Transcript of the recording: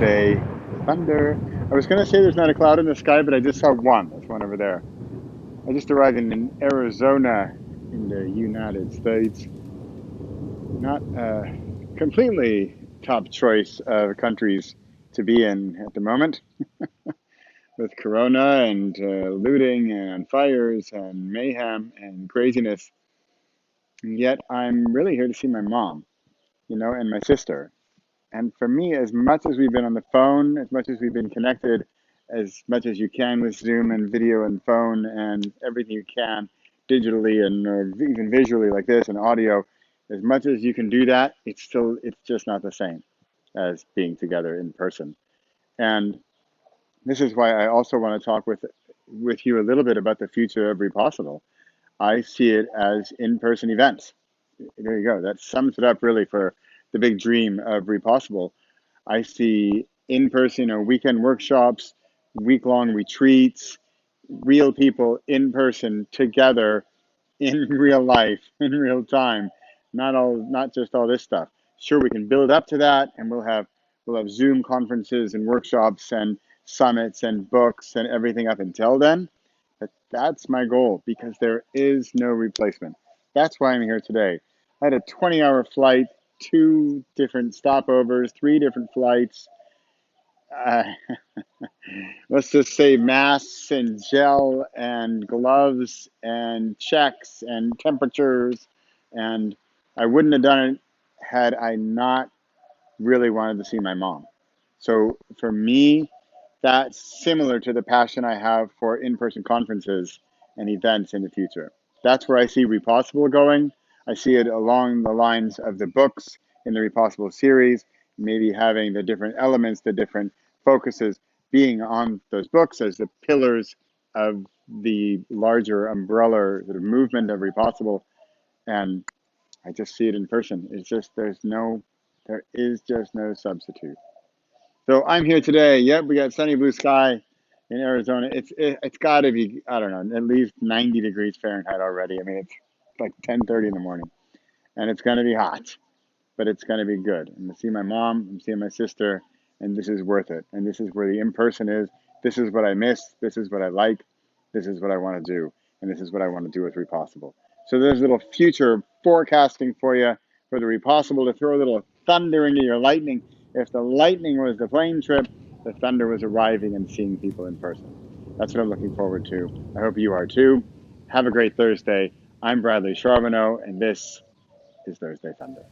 Thursday. Thunder. I was going to say there's not a cloud in the sky, but I just saw one. There's one over there. I just arrived in Arizona in the United States. Not a completely top choice of countries to be in at the moment with Corona and looting and fires and mayhem and craziness. And yet I'm really here to see my mom, and my sister. And for me, as much as we've been on the phone, as much as we've been connected, as much as you can with Zoom and video and phone and everything you can digitally and or even visually like this and audio, as much as you can do that, it's just not the same as being together in person. And this is why I also want to talk with you a little bit about the future of Repossible. I see it as in-person events. There you go. That sums it up really for the big dream of Repossible. I see in-person or weekend workshops, week-long retreats, real people in person together in real life, in real time. Not just all this stuff. Sure, we can build up to that, and we'll have Zoom conferences and workshops and summits and books and everything up until then. But that's my goal because there is no replacement. That's why I'm here today. I had a 20-hour flight, 2 different stopovers, 3 different flights. Uh, let's just say masks and gel and gloves and checks and temperatures. And I wouldn't have done it had I not really wanted to see my mom. So for me, that's similar to the passion I have for in-person conferences and events in the future. That's where I see Repossible going. I see it along the lines of the books in the Repossible series, maybe having the different elements, the different focuses being on those books as the pillars of the larger umbrella sort of movement of Repossible. And I just see it in person. It's just, there is just no substitute. So I'm here today. Yep, we got sunny blue sky in Arizona. It's got to be, I don't know, at least 90 degrees Fahrenheit already. I mean, it's like 10:30 in the morning, and it's going to be hot, but it's going to be good. I'm going to see my mom, I'm seeing my sister, and this is worth it. And this is where the in-person is. This is what I miss. This is what I like. This is what I want to do, and this is what I want to do with Repossible. So there's a little future forecasting for you for the Repossible to throw a little thunder into your lightning. If the lightning was the plane trip, the thunder was arriving and seeing people in person. That's what I'm looking forward to. I hope you are too. Have a great Thursday. I'm Bradley Charbonneau, and this is Thursday Thunder.